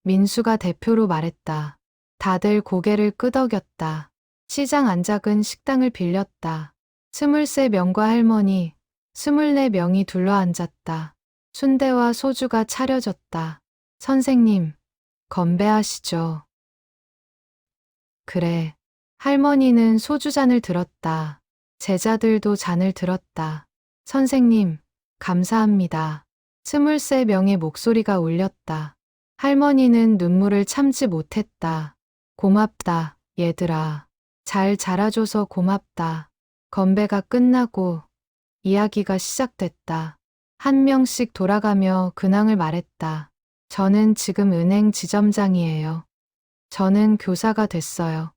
민수가 대표로 말했다. 다들 고개를 끄덕였다. 시장 안작은 식당을 빌렸다. 23명과 할머니, 24명이 둘러앉았다. 순대와 소주가 차려졌다. 선생님, 건배하시죠. 그래. 할머니는 소주잔을 들었다. 제자들도 잔을 들었다. 선생님, 감사합니다. 23명의 목소리가 울렸다. 할머니는 눈물을 참지 못했다. 고맙다, 얘들아. 잘 자라줘서 고맙다. 건배가 끝나고 이야기가 시작됐다. 한 명씩 돌아가며 근황을 말했다. 저는 지금 은행 지점장이에요. 저는 교사가 됐어요.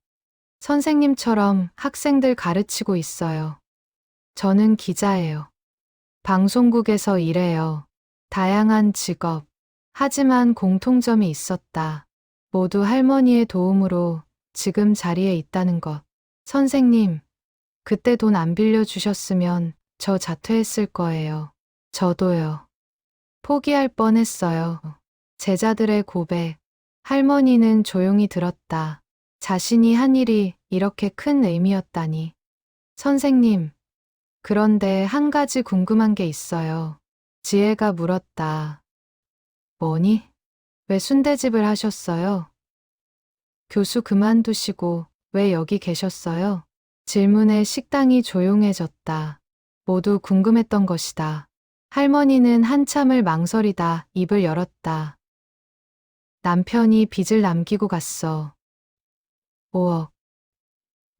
선생님처럼 학생들 가르치고 있어요. 저는 기자예요. 방송국에서 일해요. 다양한 직업. 하지만 공통점이 있었다. 모두 할머니의 도움으로 지금 자리에 있다는 것. 선생님, 그때 돈 안 빌려주셨으면 저 자퇴했을 거예요. 저도요. 포기할 뻔했어요. 제자들의 고백. 할머니는 조용히 들었다. 자신이 한 일이 이렇게 큰 의미였다니. 선생님, 그런데 한 가지 궁금한 게 있어요. 지혜가 물었다. 뭐니? 왜 순대집을 하셨어요? 교수 그만두시고 왜 여기 계셨어요? 질문에 식당이 조용해졌다. 모두 궁금했던 것이다. 할머니는 한참을 망설이다 입을 열었다. 남편이 빚을 남기고 갔어. 5억.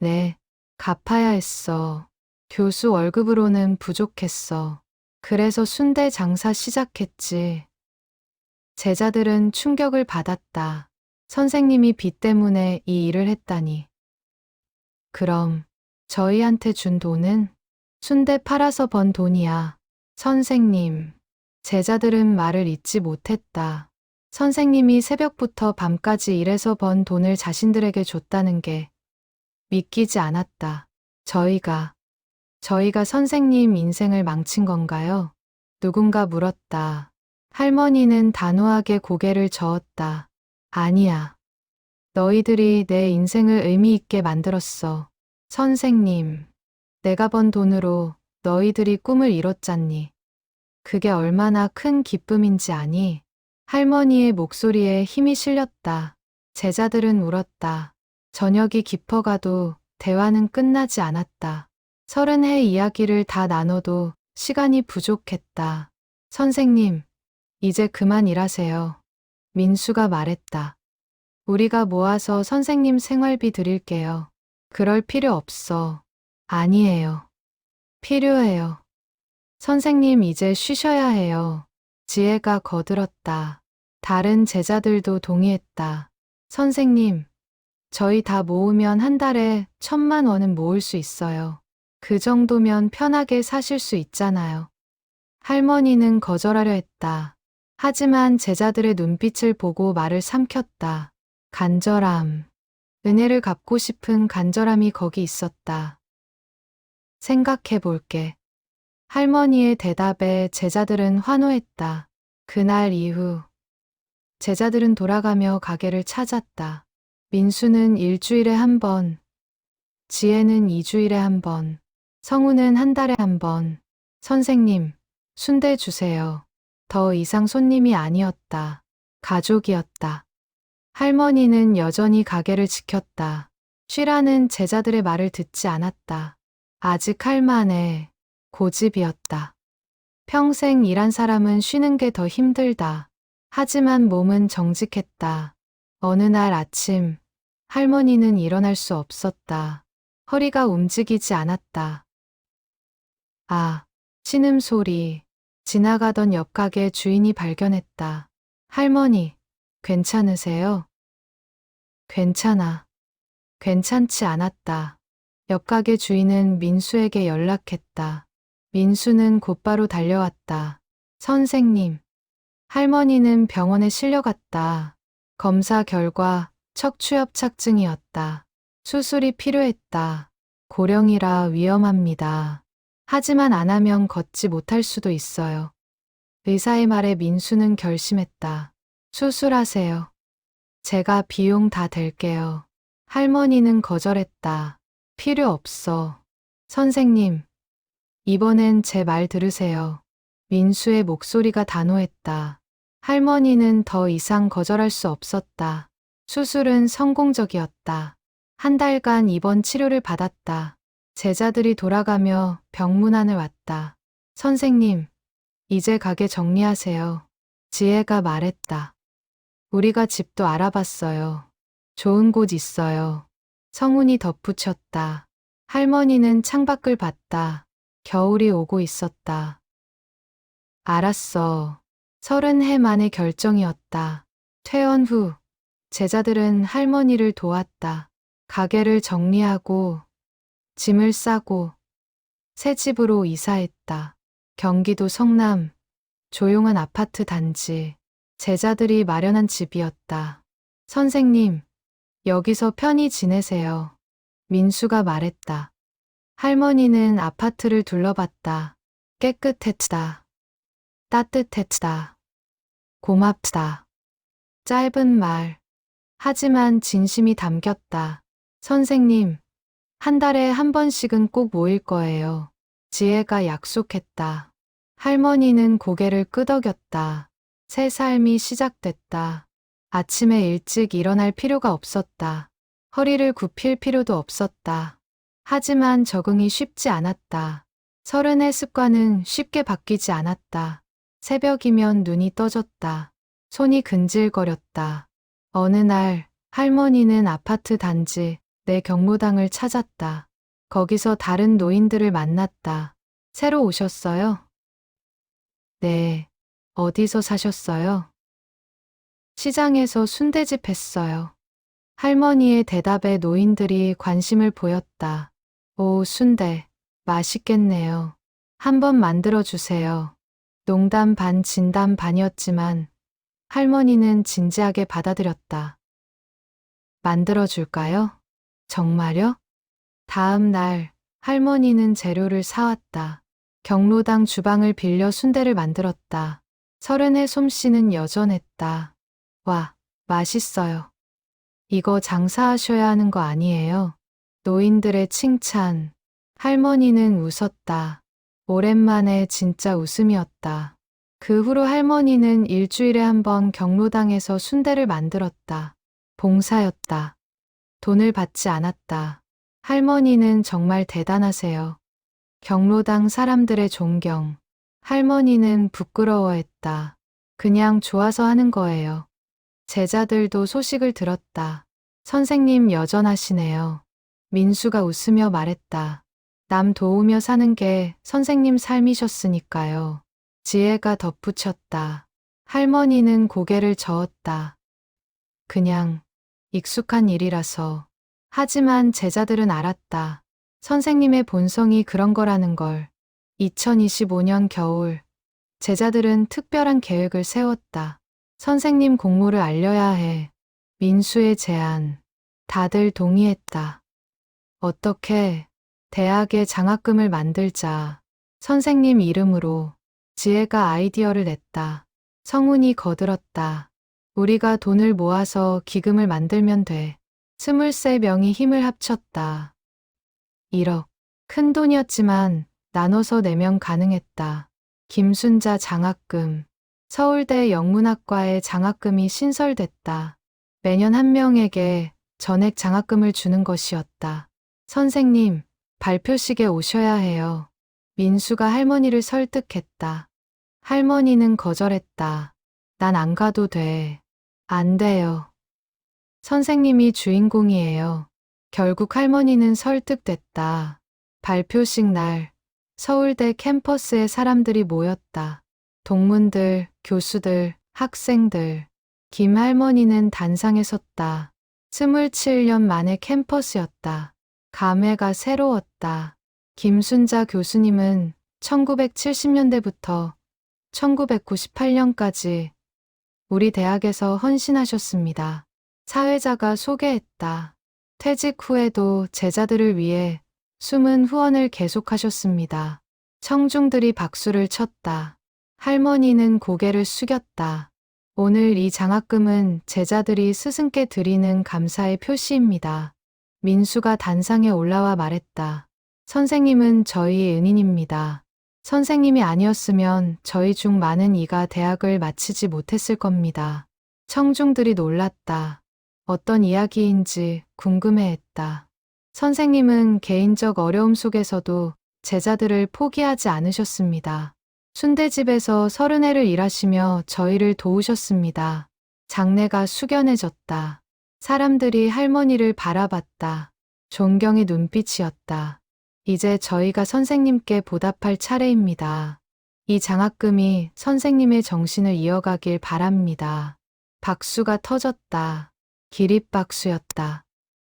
네, 갚아야 했어. 교수 월급으로는 부족했어. 그래서 순대 장사 시작했지. 제자들은 충격을 받았다. 선생님이 빚 때문에 이 일을 했다니. 그럼 저희한테 준 돈은? 순대 팔아서 번 돈이야. 선생님. 제자들은 말을 잇지 못했다. 선생님이 새벽부터 밤까지 일해서 번 돈을 자신들에게 줬다는 게 믿기지 않았다. 저희가 선생님 인생을 망친 건가요? 누군가 물었다. 할머니는 단호하게 고개를 저었다. 아니야. 너희들이 내 인생을 의미 있게 만들었어. 선생님, 내가 번 돈으로 너희들이 꿈을 이뤘잖니. 그게 얼마나 큰 기쁨인지 아니? 할머니의 목소리에 힘이 실렸다. 제자들은 울었다. 저녁이 깊어가도 대화는 끝나지 않았다. 30해 이야기를 다 나눠도 시간이 부족했다. 선생님, 이제 그만 일하세요. 민수가 말했다. 우리가 모아서 선생님 생활비 드릴게요. 그럴 필요 없어. 아니에요. 필요해요. 선생님 이제 쉬셔야 해요. 지혜가 거들었다. 다른 제자들도 동의했다. 선생님, 저희 다 모으면 한 달에 1,000만 원은 모을 수 있어요. 그 정도면 편하게 사실 수 있잖아요. 할머니는 거절하려 했다. 하지만 제자들의 눈빛을 보고 말을 삼켰다. 간절함. 은혜를 갚고 싶은 간절함이 거기 있었다. 생각해 볼게. 할머니의 대답에 제자들은 환호했다. 그날 이후 제자들은 돌아가며 가게를 찾았다. 민수는 일주일에 한 번, 지혜는 2주일에 한 번, 성우는 한 달에 한 번. 선생님, 순대 주세요. 더 이상 손님이 아니었다. 가족이었다. 할머니는 여전히 가게를 지켰다. 쉬라는 제자들의 말을 듣지 않았다. 아직 할 만해. 고집이었다. 평생 일한 사람은 쉬는 게 더 힘들다. 하지만 몸은 정직했다. 어느 날 아침, 할머니는 일어날 수 없었다. 허리가 움직이지 않았다. 아, 신음소리. 지나가던 옆 가게 주인이 발견했다. 할머니, 괜찮으세요? 괜찮아. 괜찮지 않았다. 옆 가게 주인은 민수에게 연락했다. 민수는 곧바로 달려왔다. 선생님, 할머니는 병원에 실려갔다. 검사 결과 척추협착증이었다. 수술이 필요했다. 고령이라 위험합니다. 하지만 안 하면 걷지 못할 수도 있어요. 의사의 말에 민수는 결심했다. 수술하세요. 제가 비용 다 댈게요. 할머니는 거절했다. 필요 없어. 선생님, 이번엔 제 말 들으세요. 민수의 목소리가 단호했다. 할머니는 더 이상 거절할 수 없었다. 수술은 성공적이었다. 한 달간 입원 치료를 받았다. 제자들이 돌아가며 병문안을 왔다. 선생님, 이제 가게 정리하세요. 지혜가 말했다. 우리가 집도 알아봤어요. 좋은 곳 있어요. 성훈이 덧붙였다. 할머니는 창밖을 봤다. 겨울이 오고 있었다. 알았어. 30해 만의 결정이었다. 퇴원 후 제자들은 할머니를 도왔다. 가게를 정리하고 짐을 싸고 새 집으로 이사했다. 경기도 성남 조용한 아파트 단지. 제자들이 마련한 집이었다. 선생님, 여기서 편히 지내세요. 민수가 말했다. 할머니는 아파트를 둘러봤다. 깨끗했다. 따뜻했다. 고맙다. 짧은 말. 하지만 진심이 담겼다. 선생님, 한 달에 한 번씩은 꼭 모일 거예요. 지혜가 약속했다. 할머니는 고개를 끄덕였다. 새 삶이 시작됐다. 아침에 일찍 일어날 필요가 없었다. 허리를 굽힐 필요도 없었다. 하지만 적응이 쉽지 않았다. 서른의 습관은 쉽게 바뀌지 않았다. 새벽이면 눈이 떠졌다. 손이 근질거렸다. 어느 날 할머니는 아파트 단지 내 경로당을 찾았다. 거기서 다른 노인들을 만났다. 새로 오셨어요? 네. 어디서 사셨어요? 시장에서 순대집 했어요. 할머니의 대답에 노인들이 관심을 보였다. 오, 순대. 맛있겠네요. 한번 만들어 주세요. 농담 반 진담 반이었지만 할머니는 진지하게 받아들였다. 만들어 줄까요? 정말요? 다음 날 할머니는 재료를 사왔다. 경로당 주방을 빌려 순대를 만들었다. 서른의 솜씨는 여전했다. 와, 맛있어요. 이거 장사하셔야 하는 거 아니에요? 노인들의 칭찬. 할머니는 웃었다. 오랜만에 진짜 웃음이었다. 그 후로 할머니는 일주일에 한 번 경로당에서 순대를 만들었다. 봉사였다. 돈을 받지 않았다. 할머니는 정말 대단하세요. 경로당 사람들의 존경. 할머니는 부끄러워했다. 그냥 좋아서 하는 거예요. 제자들도 소식을 들었다. 선생님 여전하시네요. 민수가 웃으며 말했다. 남 도우며 사는 게 선생님 삶이셨으니까요. 지혜가 덧붙였다. 할머니는 고개를 저었다. 그냥 익숙한 일이라서. 하지만 제자들은 알았다. 선생님의 본성이 그런 거라는 걸. 2025년 겨울, 제자들은 특별한 계획을 세웠다. 선생님 공모를 알려야 해. 민수의 제안. 다들 동의했다. 어떻게? 대학에 장학금을 만들자. 선생님 이름으로. 지혜가 아이디어를 냈다. 성훈이 거들었다. 우리가 돈을 모아서 기금을 만들면 돼. 23명이 힘을 합쳤다. 1억. 큰 돈이었지만 나눠서 내면 가능했다. 김순자 장학금. 서울대 영문학과에 장학금이 신설됐다. 매년 한 명에게 전액 장학금을 주는 것이었다. 선생님, 발표식에 오셔야 해요. 민수가 할머니를 설득했다. 할머니는 거절했다. 난 안 가도 돼. 안 돼요. 선생님이 주인공이에요. 결국 할머니는 설득됐다. 발표식 날, 서울대 캠퍼스에 사람들이 모였다. 동문들, 교수들, 학생들. 김 할머니는 단상에 섰다. 27년 만에 캠퍼스였다. 감회가 새로웠다. 김순자 교수님은 1970년대부터 1998년까지 우리 대학에서 헌신하셨습니다. 사회자가 소개했다. 퇴직 후에도 제자들을 위해 숨은 후원을 계속하셨습니다. 청중들이 박수를 쳤다. 할머니는 고개를 숙였다. 오늘 이 장학금은 제자들이 스승께 드리는 감사의 표시입니다. 민수가 단상에 올라와 말했다. 선생님은 저희의 은인입니다. 선생님이 아니었으면 저희 중 많은 이가 대학을 마치지 못했을 겁니다. 청중들이 놀랐다. 어떤 이야기인지 궁금해했다. 선생님은 개인적 어려움 속에서도 제자들을 포기하지 않으셨습니다. 순대집에서 30해를 일하시며 저희를 도우셨습니다. 장내가 숙연해졌다. 사람들이 할머니를 바라봤다. 존경의 눈빛이었다. 이제 저희가 선생님께 보답할 차례입니다. 이 장학금이 선생님의 정신을 이어가길 바랍니다. 박수가 터졌다. 기립박수였다.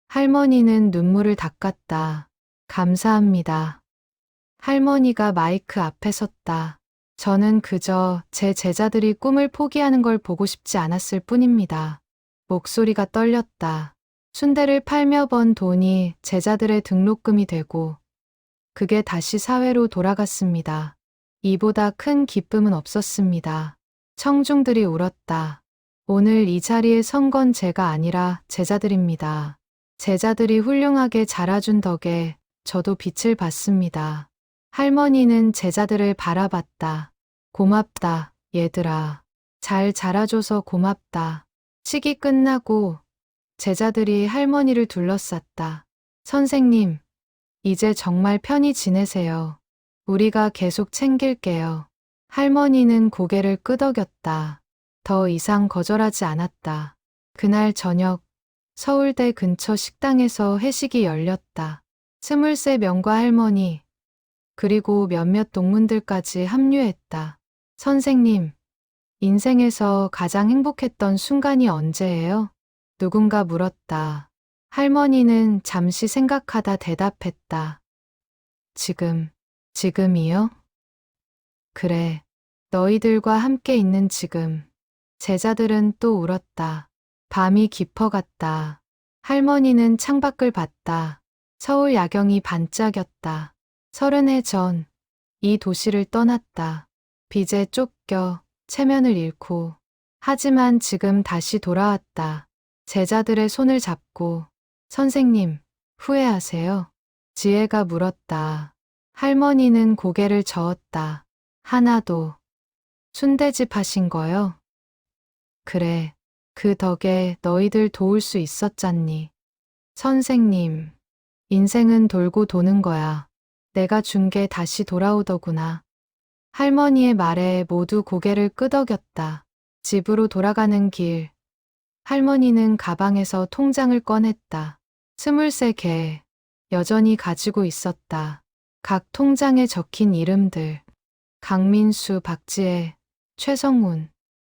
할머니는 눈물을 닦았다. 감사합니다. 할머니가 마이크 앞에 섰다. 저는 그저 제 제자들이 꿈을 포기하는 걸 보고 싶지 않았을 뿐입니다. 목소리가 떨렸다. 순대를 팔며 번 돈이 제자들의 등록금이 되고 그게 다시 사회로 돌아갔습니다. 이보다 큰 기쁨은 없었습니다. 청중들이 울었다. 오늘 이 자리에 선 건 제가 아니라 제자들입니다. 제자들이 훌륭하게 자라준 덕에 저도 빛을 봤습니다. 할머니는 제자들을 바라봤다. 고맙다, 얘들아. 잘 자라줘서 고맙다. 식이 끝나고 제자들이 할머니를 둘러쌌다. 선생님, 이제 정말 편히 지내세요. 우리가 계속 챙길게요. 할머니는 고개를 끄덕였다. 더 이상 거절하지 않았다. 그날 저녁, 서울대 근처 식당에서 회식이 열렸다. 23명과 할머니, 그리고 몇몇 동문들까지 합류했다. 선생님, 인생에서 가장 행복했던 순간이 언제예요? 누군가 물었다. 할머니는 잠시 생각하다 대답했다. 지금이요? 그래, 너희들과 함께 있는 지금. 제자들은 또 울었다. 밤이 깊어갔다. 할머니는 창밖을 봤다. 서울 야경이 반짝였다. 30해 전, 이 도시를 떠났다. 빚에 쫓겨, 체면을 잃고. 하지만 지금 다시 돌아왔다. 제자들의 손을 잡고, 선생님, 후회하세요? 지혜가 물었다. 할머니는 고개를 저었다. 하나도. 순대집 하신 거요? 그래, 그 덕에 너희들 도울 수 있었잖니. 선생님, 인생은 돌고 도는 거야. 내가 준 게 다시 돌아오더구나. 할머니의 말에 모두 고개를 끄덕였다. 집으로 돌아가는 길. 할머니는 가방에서 통장을 꺼냈다. 23개. 여전히 가지고 있었다. 각 통장에 적힌 이름들. 강민수, 박지혜, 최성훈.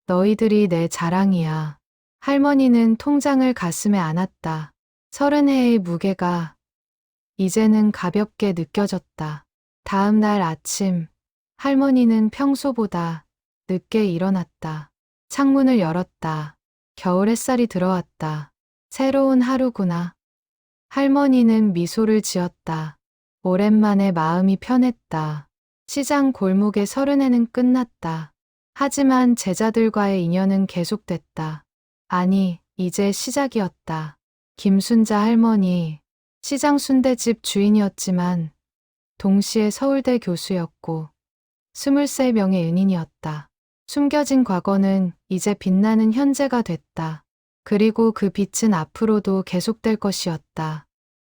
너희들이 내 자랑이야. 할머니는 통장을 가슴에 안았다. 30회의 무게가 이제는 가볍게 느껴졌다. 다음 날 아침, 할머니는 평소보다 늦게 일어났다. 창문을 열었다. 겨울 햇살이 들어왔다. 새로운 하루구나. 할머니는 미소를 지었다. 오랜만에 마음이 편했다. 시장 골목의 30회는 끝났다. 하지만 제자들과의 인연은 계속됐다. 아니, 이제 시작이었다. 김순자 할머니, 시장 순대집 주인이었지만 동시에 서울대 교수였고 23명의 은인이었다. 숨겨진 과거는 이제 빛나는 현재가 됐다. 그리고 그 빛은 앞으로도 계속될 것이었다.